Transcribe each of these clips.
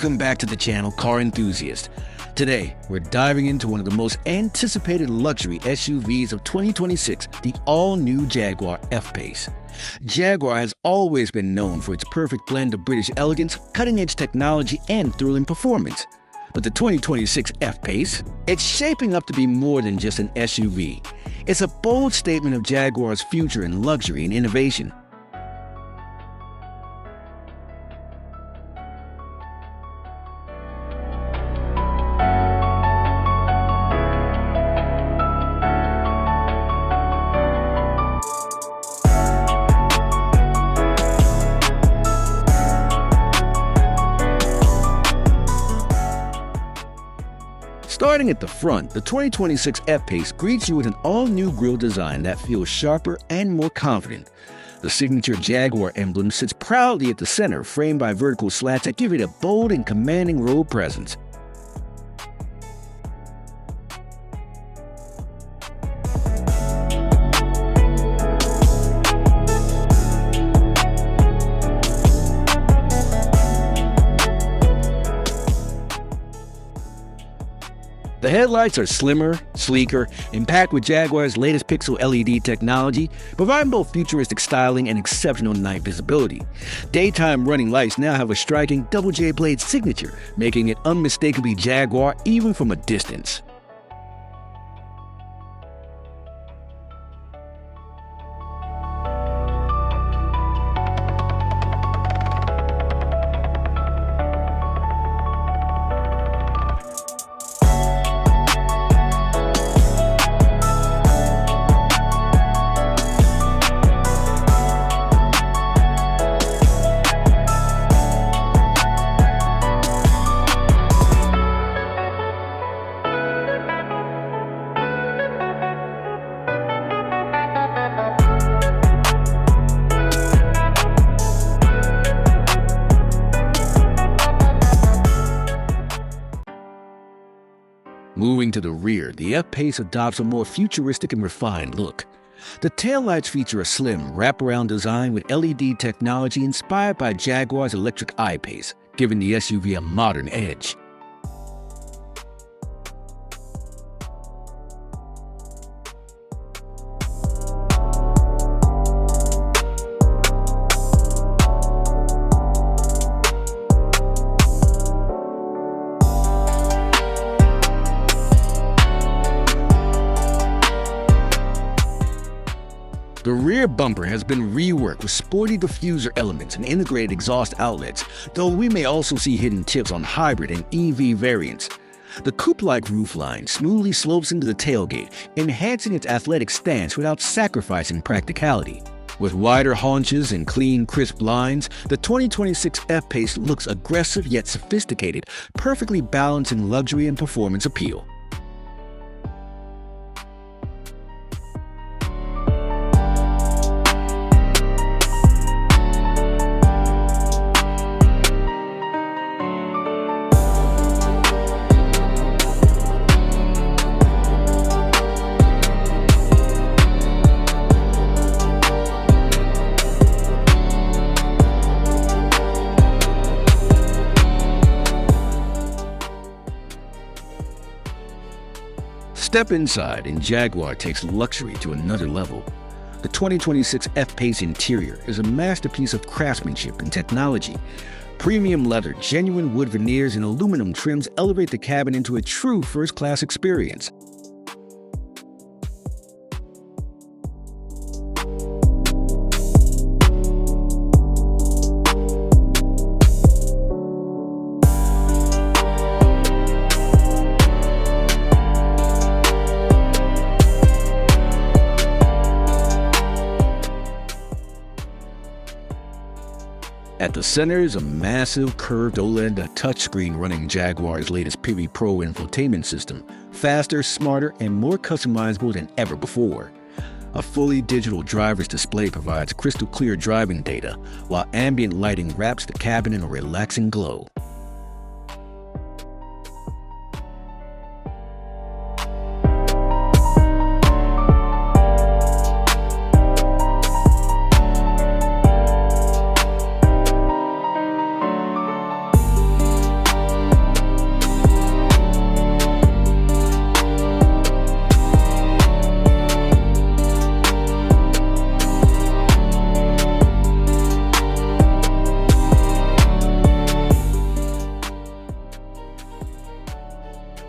Welcome back to the channel, Car Enthusiast. Today, we're diving into one of the most anticipated luxury SUVs of 2026, the all-new Jaguar F-Pace. Jaguar has always been known for its perfect blend of British elegance, cutting-edge technology, and thrilling performance. But the 2026 F-Pace, it's shaping up to be more than just an SUV. It's a bold statement of Jaguar's future in luxury and innovation. Starting at the front, the 2026 F-Pace greets you with an all-new grille design that feels sharper and more confident. The signature Jaguar emblem sits proudly at the center, framed by vertical slats that give it a bold and commanding road presence. The headlights are slimmer, sleeker, and packed with Jaguar's latest pixel LED technology, providing both futuristic styling and exceptional night visibility. Daytime running lights now have a striking double J-blade signature, making it unmistakably Jaguar even from a distance. Moving to the rear, the F-Pace adopts a more futuristic and refined look. The taillights feature a slim, wraparound design with LED technology inspired by Jaguar's electric I-Pace, giving the SUV a modern edge. The rear bumper has been reworked with sporty diffuser elements and integrated exhaust outlets, though we may also see hidden tips on hybrid and EV variants. The coupe-like roofline smoothly slopes into the tailgate, enhancing its athletic stance without sacrificing practicality. With wider haunches and clean, crisp lines, the 2026 F-Pace looks aggressive yet sophisticated, perfectly balancing luxury and performance appeal. Step inside and Jaguar takes luxury to another level. The 2026 F-Pace interior is a masterpiece of craftsmanship and technology. Premium leather, genuine wood veneers, and aluminum trims elevate the cabin into a true first-class experience. At the center is a massive curved OLED touchscreen running Jaguar's latest Pivi Pro infotainment system, faster, smarter, and more customizable than ever before. A fully digital driver's display provides crystal clear driving data, while ambient lighting wraps the cabin in a relaxing glow.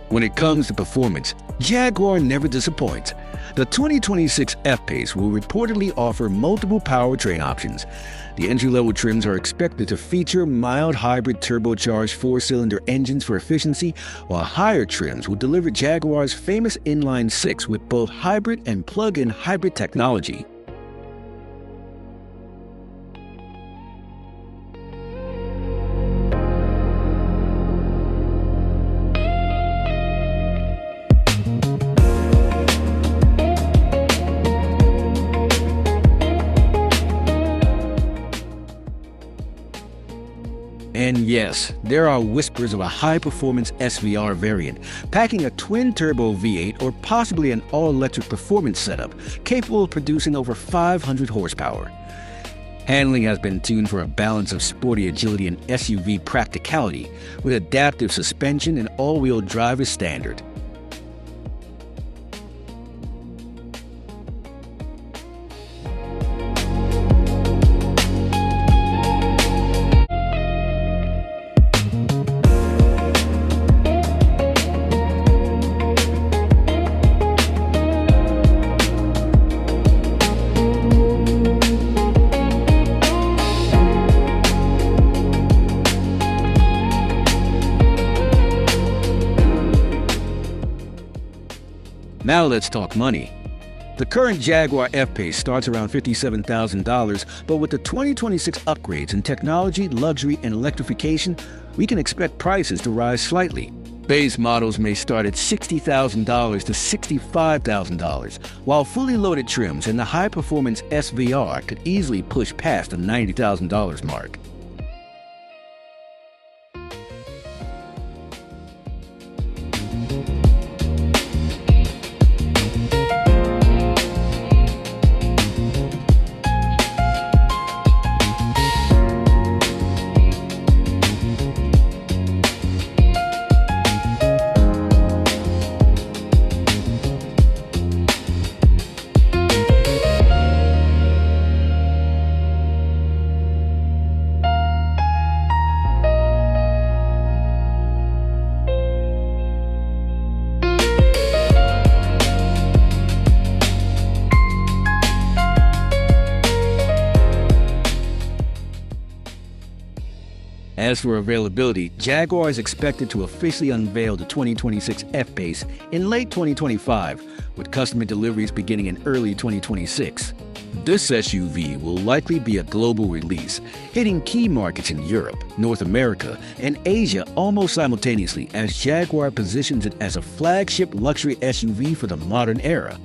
When it comes to performance, Jaguar never disappoints. The 2026 F-Pace will reportedly offer multiple powertrain options. The entry-level trims are expected to feature mild hybrid turbocharged four-cylinder engines for efficiency, while higher trims will deliver Jaguar's famous inline-six with both hybrid and plug-in hybrid technology. And yes, there are whispers of a high-performance SVR variant, packing a twin-turbo V8 or possibly an all-electric performance setup, capable of producing over 500 horsepower. Handling has been tuned for a balance of sporty agility and SUV practicality, with adaptive suspension and all-wheel drive as standard. Now let's talk money. The current Jaguar F-Pace starts around $57,000, but with the 2026 upgrades in technology, luxury, and electrification, we can expect prices to rise slightly. Base models may start at $60,000 to $65,000, while fully loaded trims and the high-performance SVR could easily push past the $90,000 mark. As for availability, Jaguar is expected to officially unveil the 2026 F-Pace in late 2025, with customer deliveries beginning in early 2026. This SUV will likely be a global release, hitting key markets in Europe, North America, and Asia almost simultaneously as Jaguar positions it as a flagship luxury SUV for the modern era.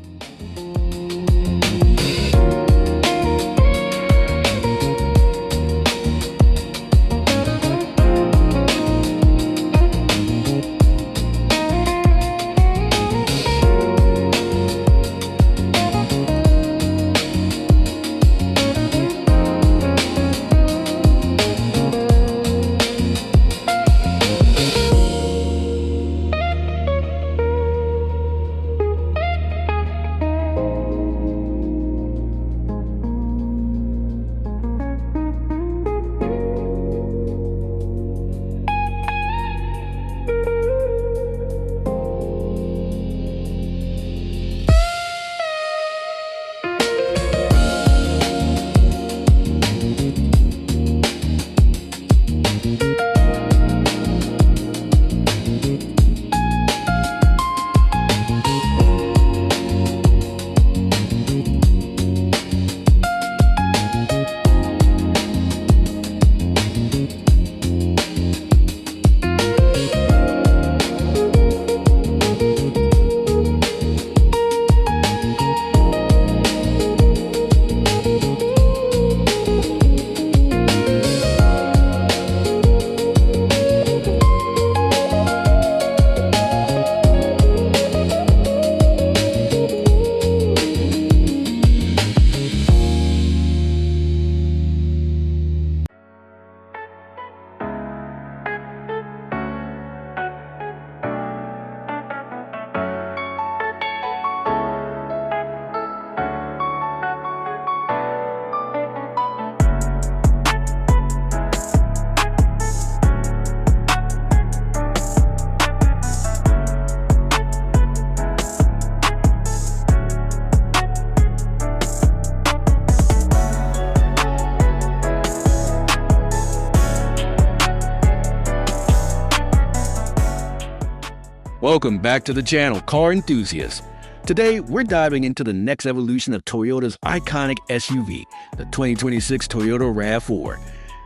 Welcome back to the channel, car enthusiasts. Today, we're diving into the next evolution of Toyota's iconic SUV, the 2026 Toyota RAV4.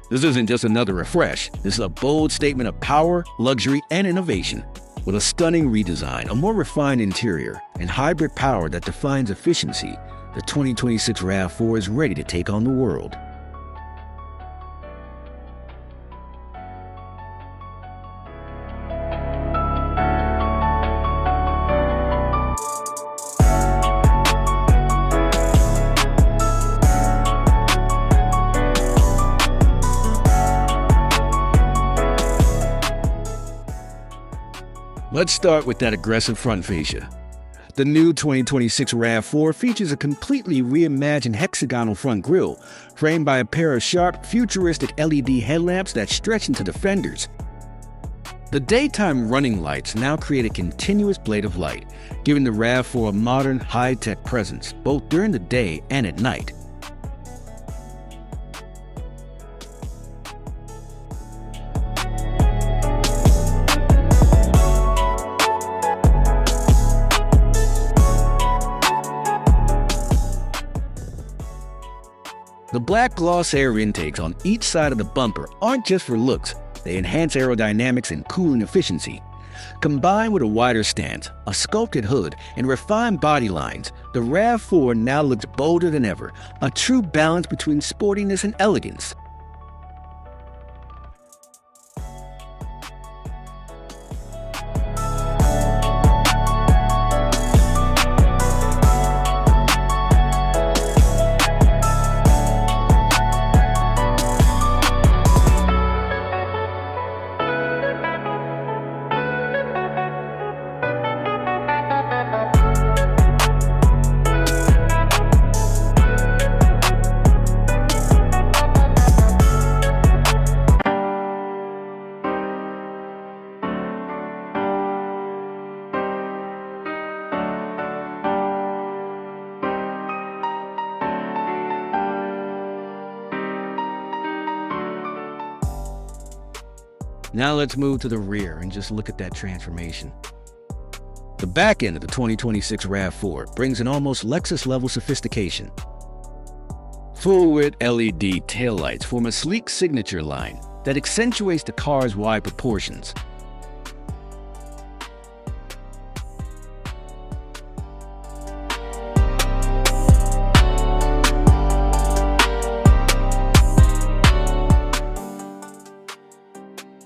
This isn't just another refresh. This is a bold statement of power, luxury, and innovation. With a stunning redesign, a more refined interior, and hybrid power that defines efficiency, the 2026 RAV4 is ready to take on the world. Let's start with that aggressive front fascia. The new 2026 RAV4 features a completely reimagined hexagonal front grille, framed by a pair of sharp, futuristic LED headlamps that stretch into the fenders. The daytime running lights now create a continuous blade of light, giving the RAV4 a modern, high-tech presence, both during the day and at night. The black gloss air intakes on each side of the bumper aren't just for looks, they enhance aerodynamics and cooling efficiency. Combined with a wider stance, a sculpted hood, and refined body lines, the RAV4 now looks bolder than ever, a true balance between sportiness and elegance. Now let's move to the rear and just look at that transformation. The back end of the 2026 RAV4 brings an almost Lexus-level sophistication. Full-width LED taillights form a sleek signature line that accentuates the car's wide proportions.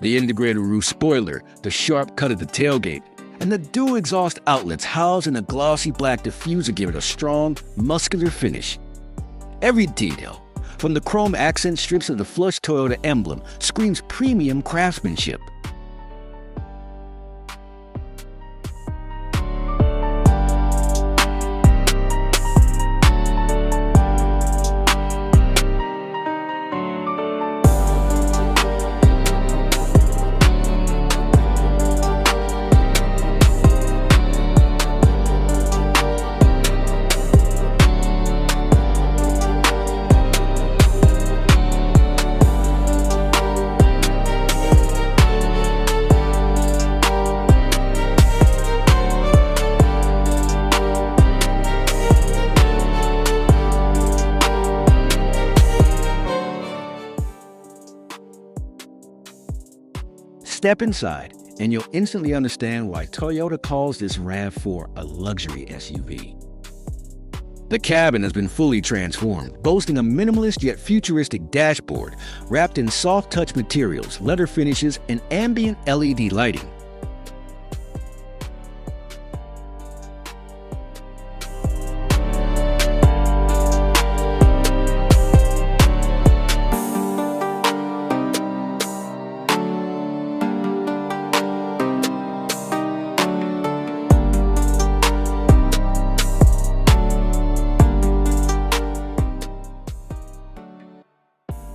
The integrated roof spoiler, the sharp cut at the tailgate, and the dual exhaust outlets housed in a glossy black diffuser give it a strong, muscular finish. Every detail, from the chrome accent strips to the flush Toyota emblem, screams premium craftsmanship. Step inside, and you'll instantly understand why Toyota calls this RAV4 a luxury SUV. The cabin has been fully transformed, boasting a minimalist yet futuristic dashboard wrapped in soft-touch materials, leather finishes, and ambient LED lighting.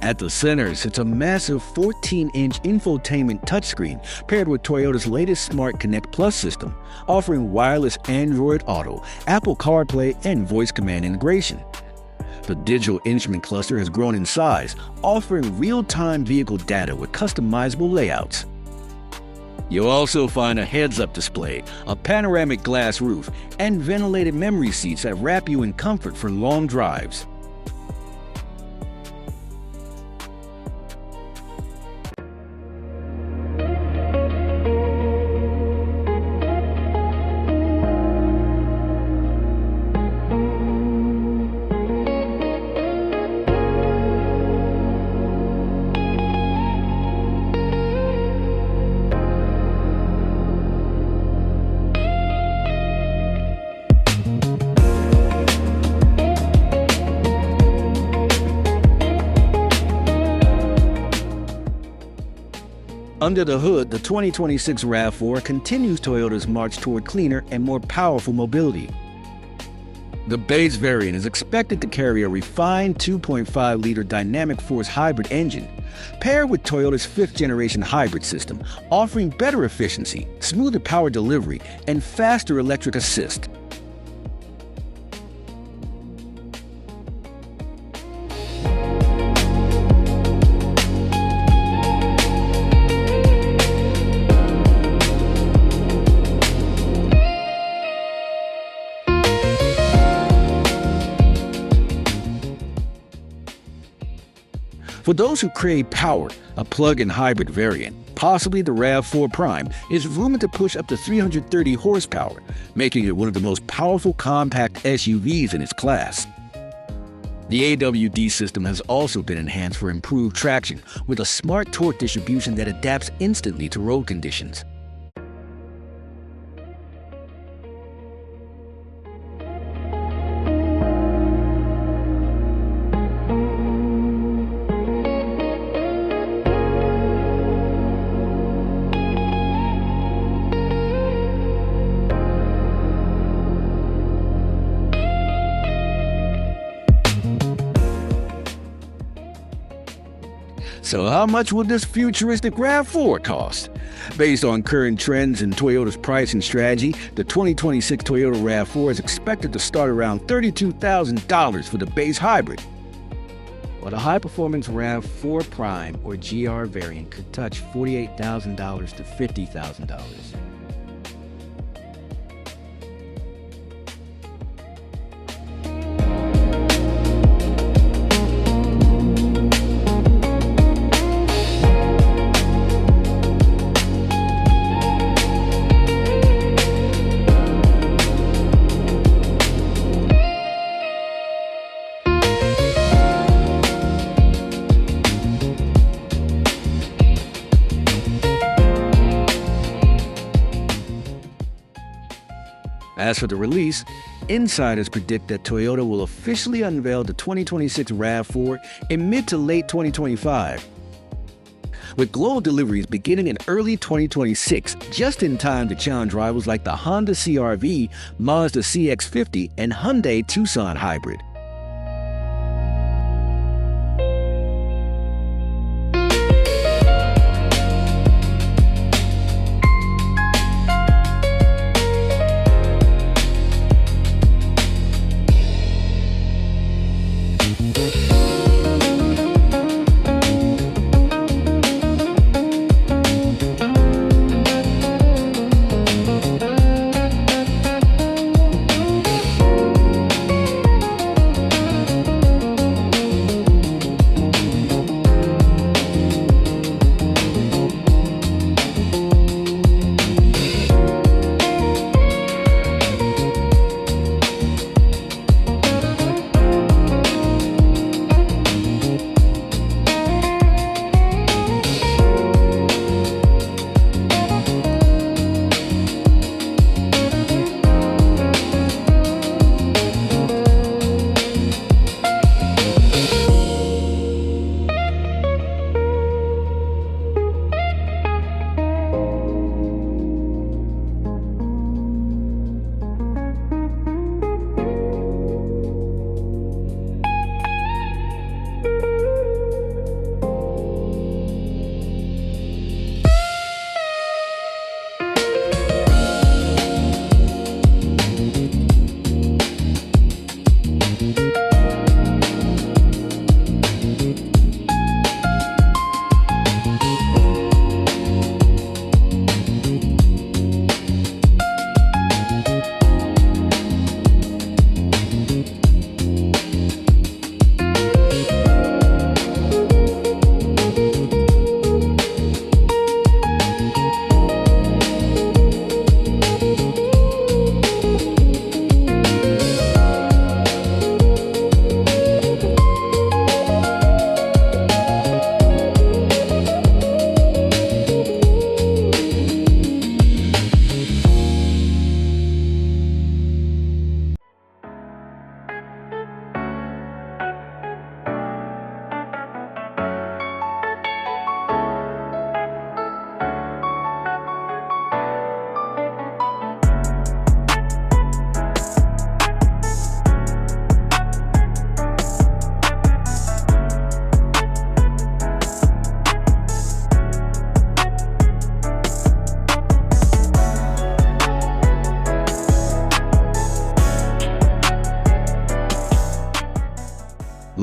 At the center sits a massive 14-inch infotainment touchscreen paired with Toyota's latest Smart Connect Plus system, offering wireless Android Auto, Apple CarPlay, and voice command integration. The digital instrument cluster has grown in size, offering real-time vehicle data with customizable layouts. You'll also find a heads-up display, a panoramic glass roof, and ventilated memory seats that wrap you in comfort for long drives. Under the hood, the 2026 RAV4 continues Toyota's march toward cleaner and more powerful mobility. The base variant is expected to carry a refined 2.5-liter dynamic force hybrid engine, paired with Toyota's 5th-generation hybrid system, offering better efficiency, smoother power delivery, and faster electric assist. For those who crave power, a plug-in hybrid variant, possibly the RAV4 Prime, is rumored to push up to 330 horsepower, making it one of the most powerful compact SUVs in its class. The AWD system has also been enhanced for improved traction, with a smart torque distribution that adapts instantly to road conditions. So how much will this futuristic RAV4 cost? Based on current trends in Toyota's pricing strategy, the 2026 Toyota RAV4 is expected to start around $32,000 for the base hybrid, while the high-performance RAV4 Prime or GR variant could touch $48,000 to $50,000. As for the release, insiders predict that Toyota will officially unveil the 2026 RAV4 in mid to late 2025, with global deliveries beginning in early 2026, just in time to challenge rivals like the Honda CR-V, Mazda CX-50, and Hyundai Tucson Hybrid.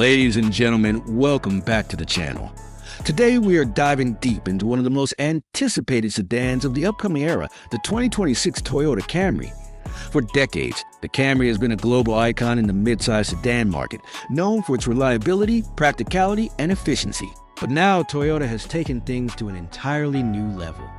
Ladies and gentlemen, welcome back to the channel. Today we are diving deep into one of the most anticipated sedans of the upcoming era, the 2026 Toyota Camry. For decades, the Camry has been a global icon in the midsize sedan market, known for its reliability, practicality, and efficiency. But now Toyota has taken things to an entirely new level.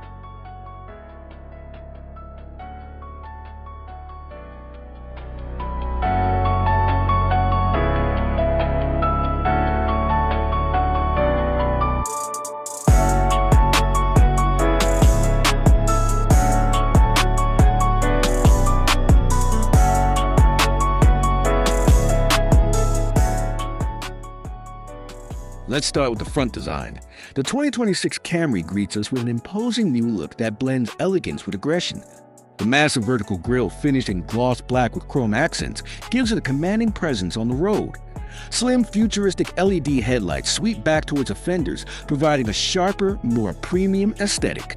Let's start with the front design. The 2026 Camry greets us with an imposing new look that blends elegance with aggression. The massive vertical grille finished in gloss black with chrome accents gives it a commanding presence on the road. Slim, futuristic LED headlights sweep back towards the fenders, providing a sharper, more premium aesthetic.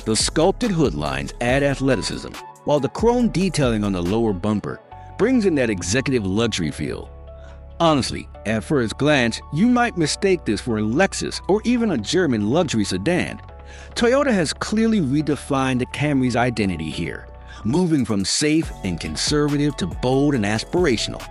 The sculpted hood lines add athleticism, while the chrome detailing on the lower bumper brings in that executive luxury feel. Honestly, at first glance, you might mistake this for a Lexus or even a German luxury sedan. Toyota has clearly redefined the Camry's identity here, moving from safe and conservative to bold and aspirational.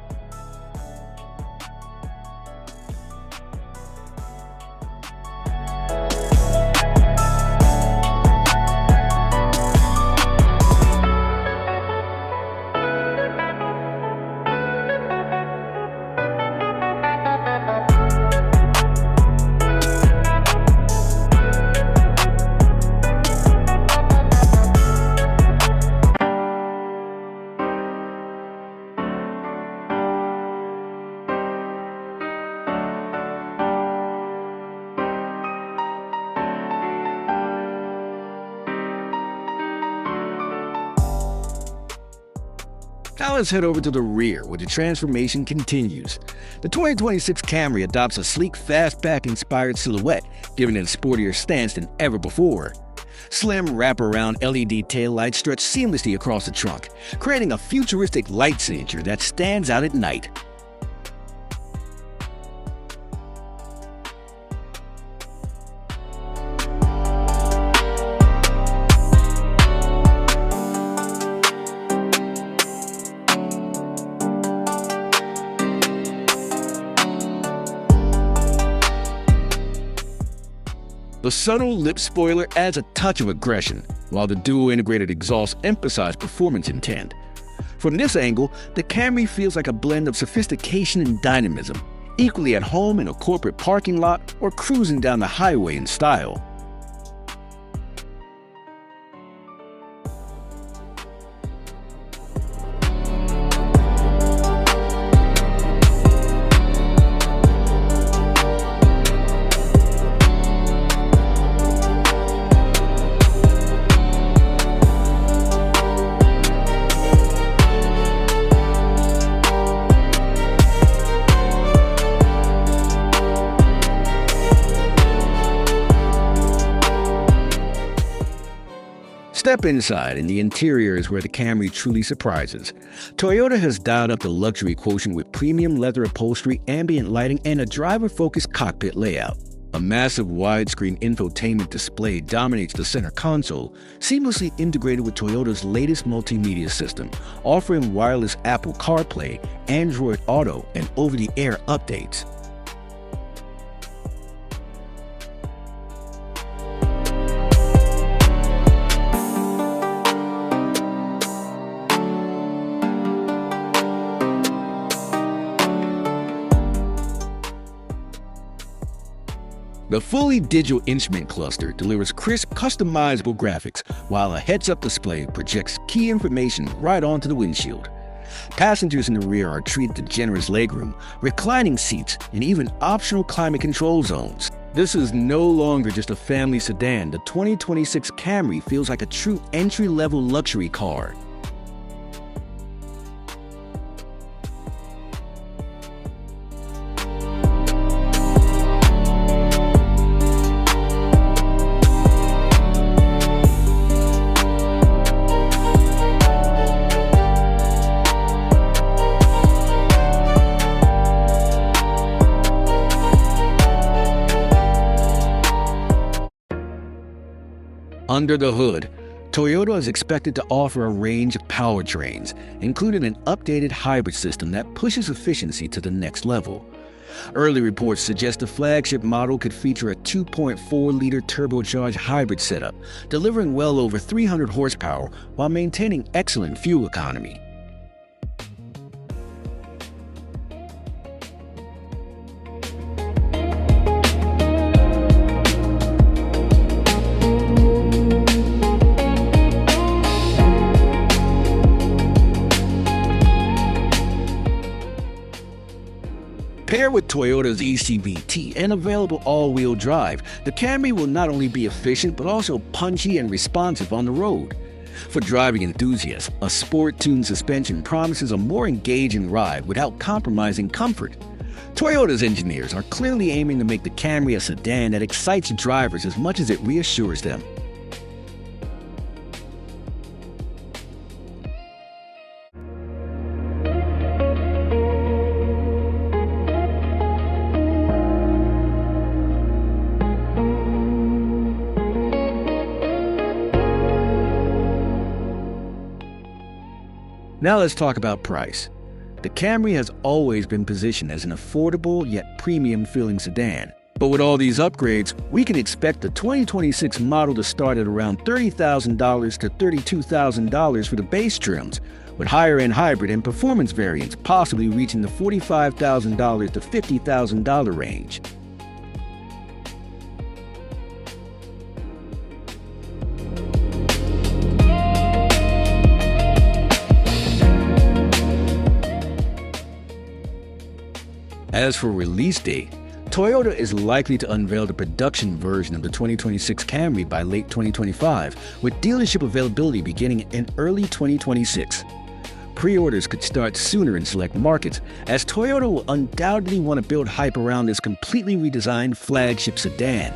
Now let's head over to the rear where the transformation continues. The 2026 Camry adopts a sleek fastback-inspired silhouette, giving it a sportier stance than ever before. Slim wraparound LED taillights stretch seamlessly across the trunk, creating a futuristic light signature that stands out at night. The subtle lip spoiler adds a touch of aggression, while the dual-integrated exhaust emphasize performance intent. From this angle, the Camry feels like a blend of sophistication and dynamism, equally at home in a corporate parking lot or cruising down the highway in style. Step inside, and the interior is where the Camry truly surprises. Toyota has dialed up the luxury quotient with premium leather upholstery, ambient lighting, and a driver-focused cockpit layout. A massive widescreen infotainment display dominates the center console, seamlessly integrated with Toyota's latest multimedia system, offering wireless Apple CarPlay, Android Auto, and over-the-air updates. The fully digital instrument cluster delivers crisp, customizable graphics, while a heads-up display projects key information right onto the windshield. Passengers in the rear are treated to generous legroom, reclining seats, and even optional climate control zones. This is no longer just a family sedan. The 2026 Camry feels like a true entry-level luxury car. Under the hood, Toyota is expected to offer a range of powertrains, including an updated hybrid system that pushes efficiency to the next level. Early reports suggest the flagship model could feature a 2.4-liter turbocharged hybrid setup, delivering well over 300 horsepower while maintaining excellent fuel economy. Paired with Toyota's ECVT and available all-wheel drive, the Camry will not only be efficient but also punchy and responsive on the road. For driving enthusiasts, a sport-tuned suspension promises a more engaging ride without compromising comfort. Toyota's engineers are clearly aiming to make the Camry a sedan that excites drivers as much as it reassures them. Now let's talk about price. The Camry has always been positioned as an affordable yet premium-feeling sedan. But with all these upgrades, we can expect the 2026 model to start at around $30,000 to $32,000 for the base trims, with higher-end hybrid and performance variants possibly reaching the $45,000 to $50,000 range. As for release date, Toyota is likely to unveil the production version of the 2026 Camry by late 2025, with dealership availability beginning in early 2026. Pre-orders could start sooner in select markets, as Toyota will undoubtedly want to build hype around this completely redesigned flagship sedan.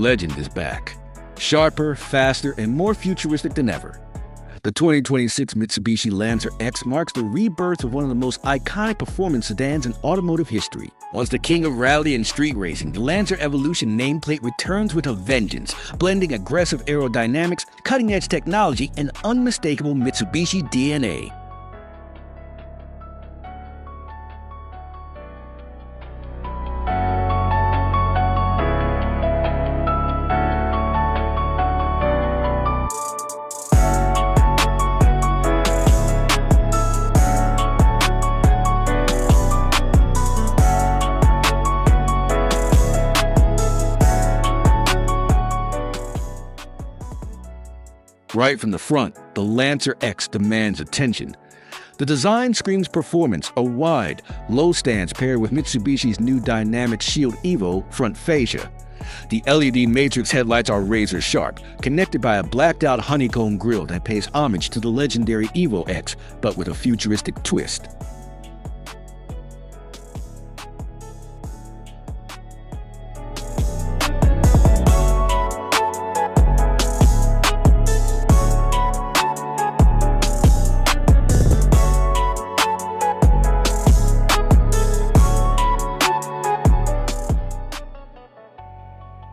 legend is back. Sharper, faster, and more futuristic than ever. The 2026 Mitsubishi Lancer X marks the rebirth of one of the most iconic performance sedans in automotive history. Once the king of rally and street racing, the Lancer Evolution nameplate returns with a vengeance, blending aggressive aerodynamics, cutting-edge technology, and unmistakable Mitsubishi DNA. Right from the front, the Lancer X demands attention. The design screams performance, a wide, low stance paired with Mitsubishi's new Dynamic Shield Evo front fascia. The LED matrix headlights are razor sharp, connected by a blacked-out honeycomb grille that pays homage to the legendary Evo X, but with a futuristic twist.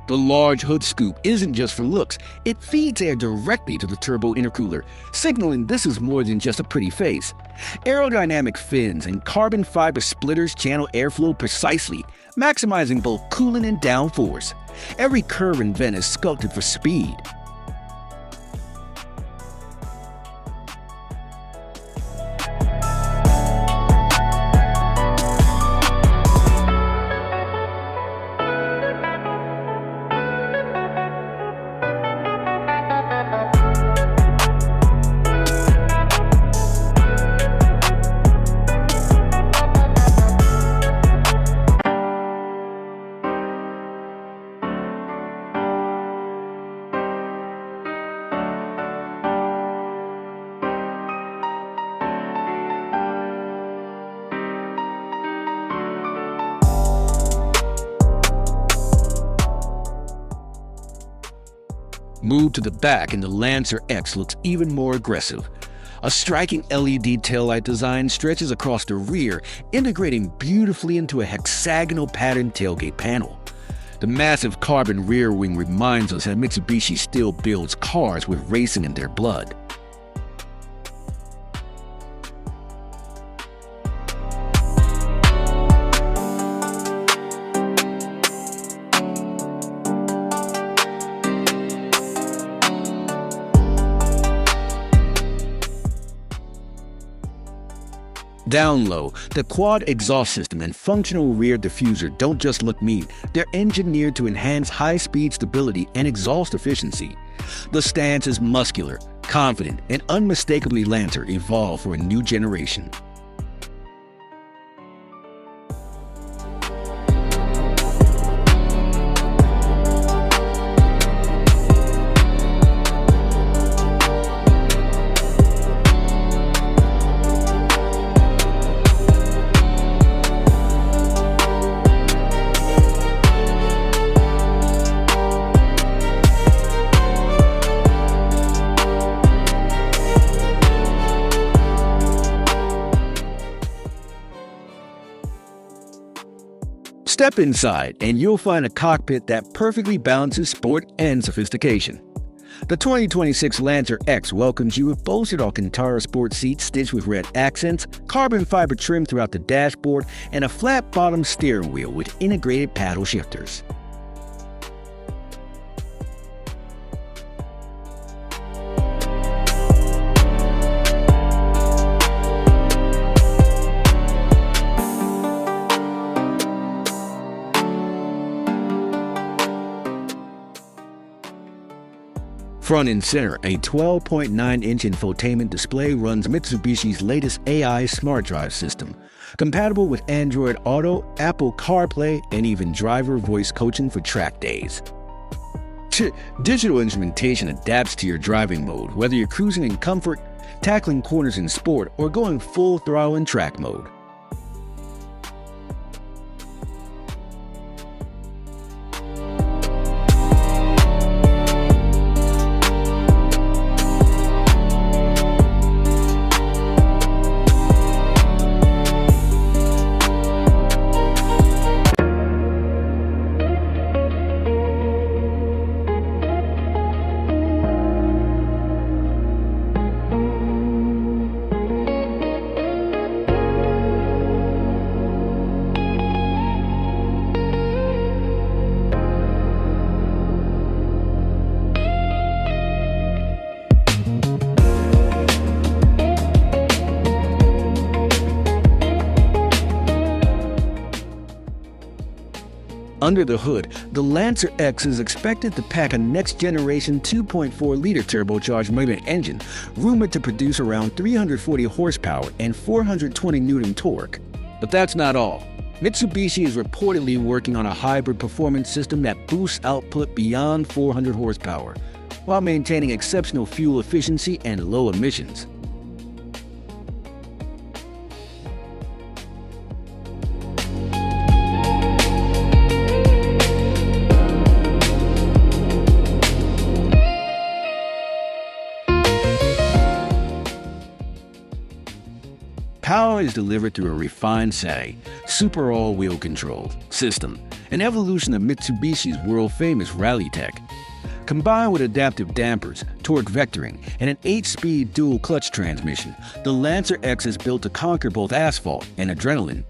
The large hood scoop isn't just for looks, it feeds air directly to the turbo intercooler, signaling this is more than just a pretty face. Aerodynamic fins and carbon fiber splitters channel airflow precisely, maximizing both cooling and downforce. Every curve and vent is sculpted for speed. Move to the back and the Lancer X looks even more aggressive. A striking LED taillight design stretches across the rear, integrating beautifully into a hexagonal patterned tailgate panel. The massive carbon rear wing reminds us that Mitsubishi still builds cars with racing in their blood. Down low, the quad exhaust system and functional rear diffuser don't just look neat, they're engineered to enhance high-speed stability and exhaust efficiency. The stance is muscular, confident, and unmistakably Lancer evolved for a new generation. Step inside and you'll find a cockpit that perfectly balances sport and sophistication. The 2026 Lancer X welcomes you with bolstered Alcantara sport seats stitched with red accents, carbon fiber trim throughout the dashboard, and a flat-bottom steering wheel with integrated paddle shifters. Front and center, a 12.9-inch infotainment display runs Mitsubishi's latest AI smart drive system, compatible with Android Auto, Apple CarPlay, and even driver voice coaching for track days. Digital instrumentation adapts to your driving mode, whether you're cruising in comfort, tackling corners in sport, or going full throttle in track mode. Under the hood, the Lancer X is expected to pack a next-generation 2.4-liter turbocharged Merlin engine, rumored to produce around 340 horsepower and 420 Newton torque. But that's not all. Mitsubishi is reportedly working on a hybrid performance system that boosts output beyond 400 horsepower, while maintaining exceptional fuel efficiency and low emissions. Power is delivered through a refined super all-wheel control system, an evolution of Mitsubishi's world-famous rally tech. Combined with adaptive dampers, torque vectoring, and an 8-speed dual-clutch transmission, the Lancer X is built to conquer both asphalt and adrenaline.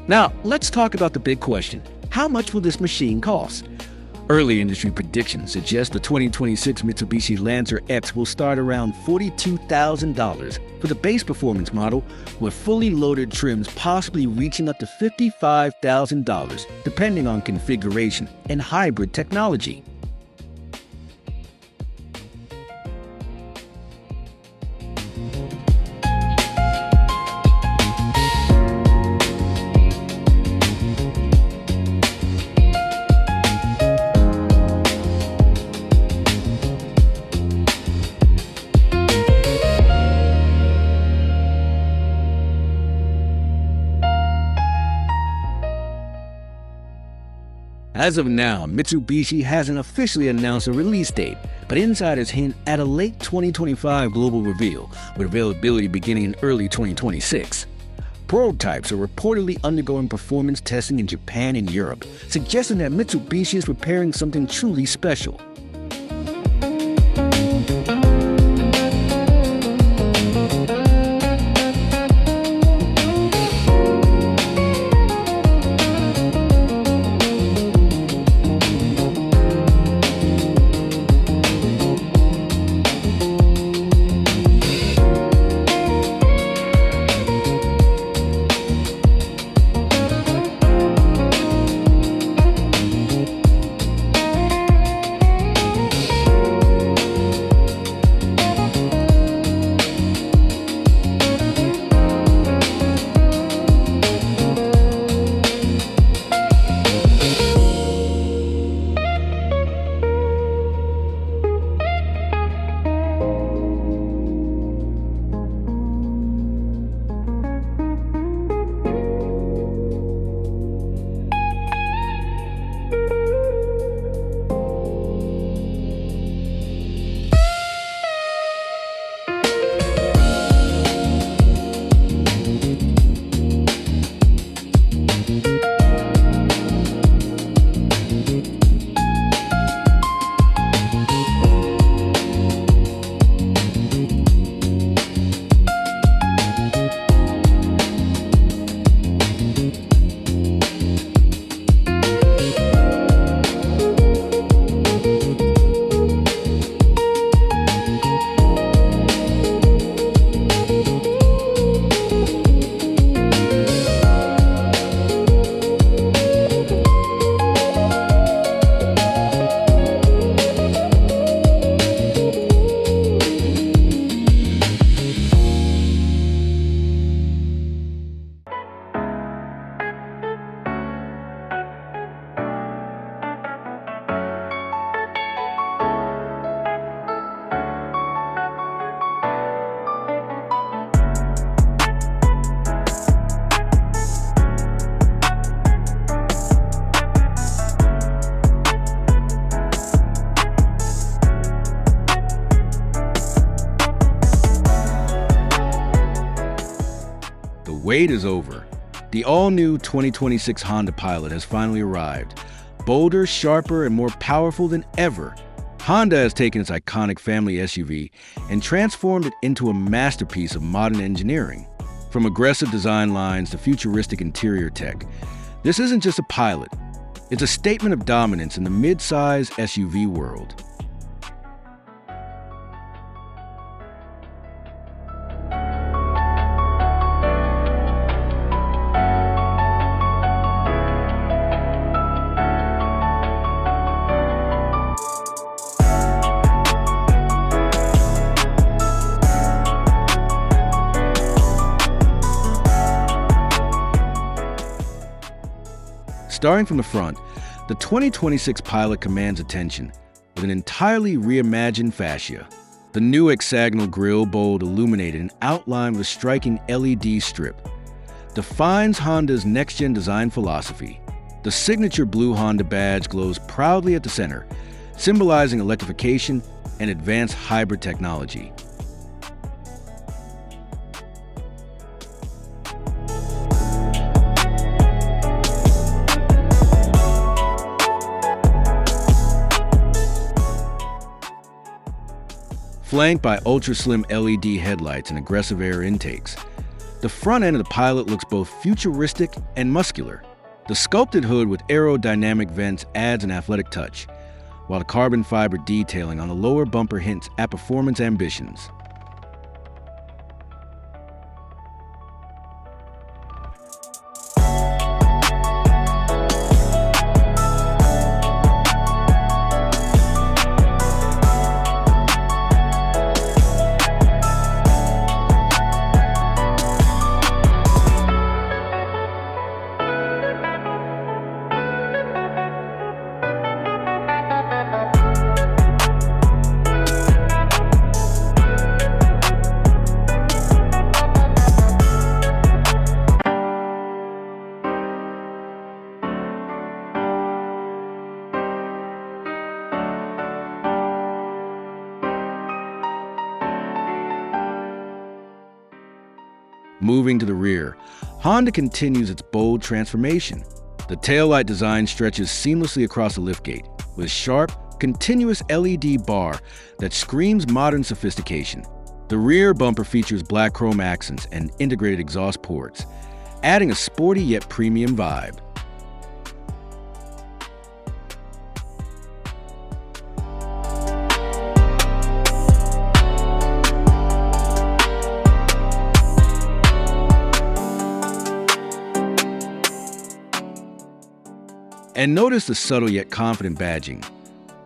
Now, let's talk about the big question. How much will this machine cost? Early industry predictions suggest the 2026 Mitsubishi Lancer X will start around $42,000 for the base performance model, with fully loaded trims possibly reaching up to $55,000 depending on configuration and hybrid technology. As of now, Mitsubishi hasn't officially announced a release date, but insiders hint at a late 2025 global reveal, with availability beginning in early 2026. Prototypes are reportedly undergoing performance testing in Japan and Europe, suggesting that Mitsubishi is preparing something truly special. wait is over. The all-new 2026 Honda Pilot has finally arrived. Bolder, sharper, and more powerful than ever, Honda has taken its iconic family SUV and transformed it into a masterpiece of modern engineering. From aggressive design lines to futuristic interior tech, this isn't just a Pilot. It's a statement of dominance in the mid-size SUV world. Starting from the front, the 2026 Pilot commands attention with an entirely reimagined fascia. The new hexagonal grille, bold, illuminated, and outlined with striking LED strip, defines Honda's next-gen design philosophy. The signature blue Honda badge glows proudly at the center, symbolizing electrification and advanced hybrid technology. Flanked by ultra-slim LED headlights and aggressive air intakes, the front end of the Pilot looks both futuristic and muscular. The sculpted hood with aerodynamic vents adds an athletic touch, while the carbon fiber detailing on the lower bumper hints at performance ambitions. Moving to the rear, Honda continues its bold transformation. The taillight design stretches seamlessly across the liftgate, with a sharp, continuous LED bar that screams modern sophistication. The rear bumper features black chrome accents and integrated exhaust ports, adding a sporty yet premium vibe. And notice the subtle yet confident badging.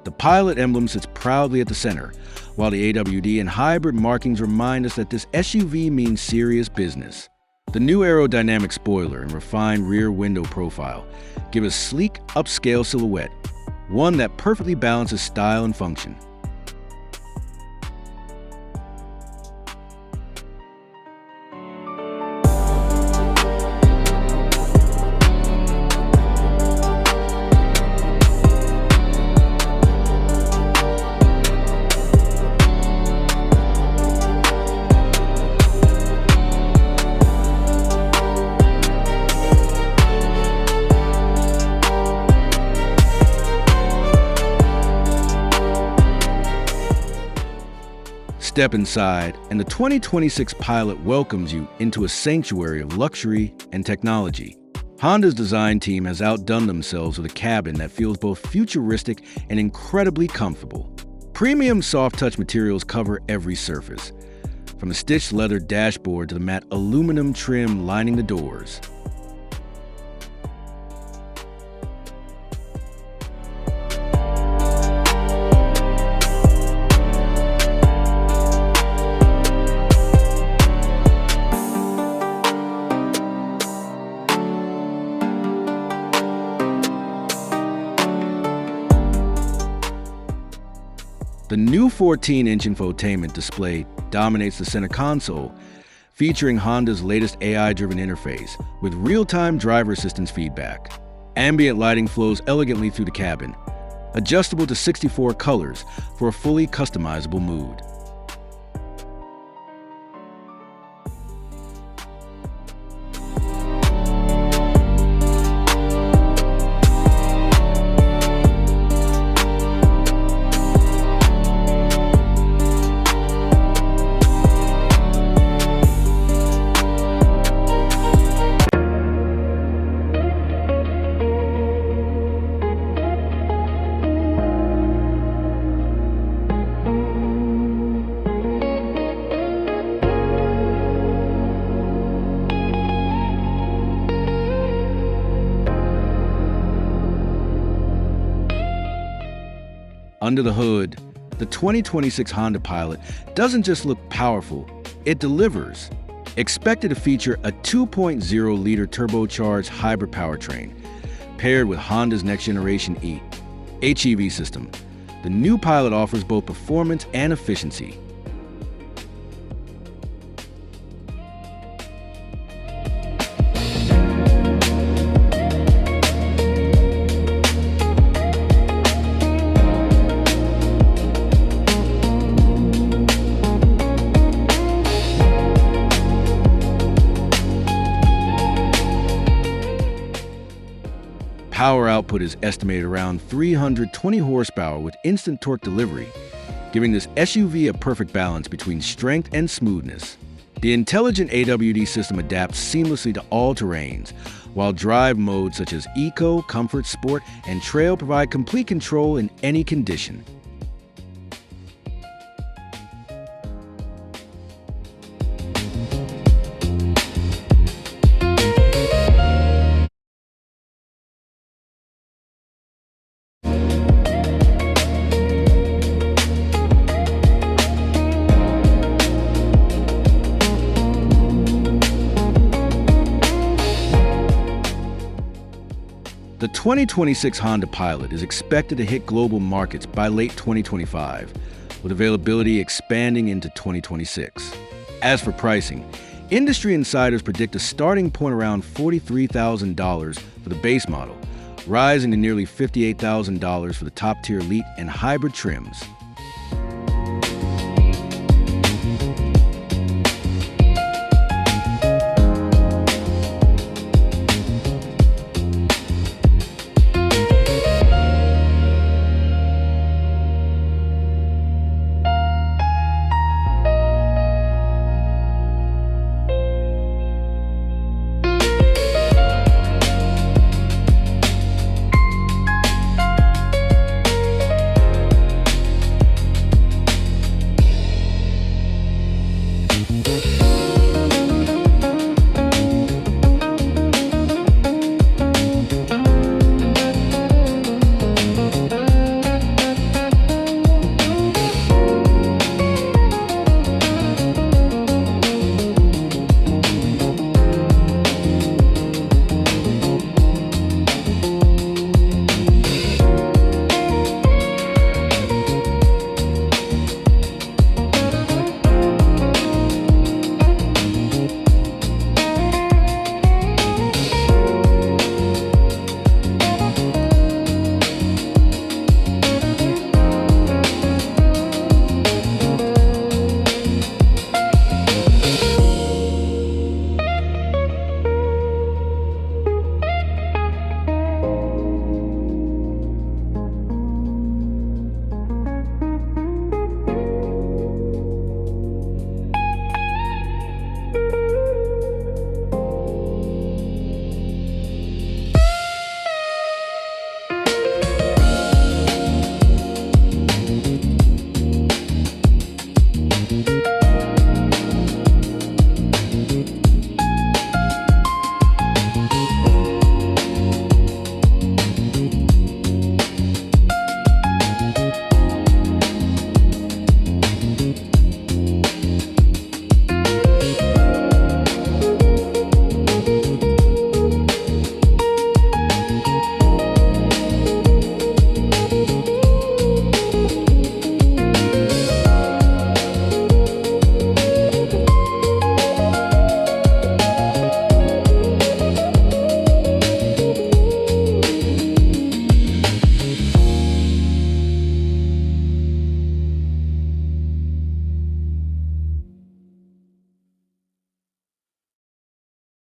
The Pilot emblem sits proudly at the center, while the AWD and hybrid markings remind us that this SUV means serious business. The new aerodynamic spoiler and refined rear window profile give a sleek, upscale silhouette, one that perfectly balances style and function. Step inside, and the 2026 Pilot welcomes you into a sanctuary of luxury and technology. Honda's design team has outdone themselves with a cabin that feels both futuristic and incredibly comfortable. Premium soft-touch materials cover every surface, from the stitched leather dashboard to the matte aluminum trim lining the doors. The new 14-inch infotainment display dominates the center console, featuring Honda's latest AI-driven interface with real-time driver assistance feedback. Ambient lighting flows elegantly through the cabin, adjustable to 64 colors for a fully customizable mood. Under the hood, the 2026 Honda Pilot doesn't just look powerful, it delivers. Expected to feature a 2.0-liter turbocharged hybrid powertrain, paired with Honda's next-generation HEV system. The new Pilot offers both performance and efficiency. Power output is estimated around 320 horsepower with instant torque delivery, giving this SUV a perfect balance between strength and smoothness. The intelligent AWD system adapts seamlessly to all terrains, while drive modes such as Eco, Comfort, Sport, and Trail provide complete control in any condition. The 2026 Honda Pilot is expected to hit global markets by late 2025, with availability expanding into 2026. As for pricing, industry insiders predict a starting point around $43,000 for the base model, rising to nearly $58,000 for the top-tier Elite and hybrid trims.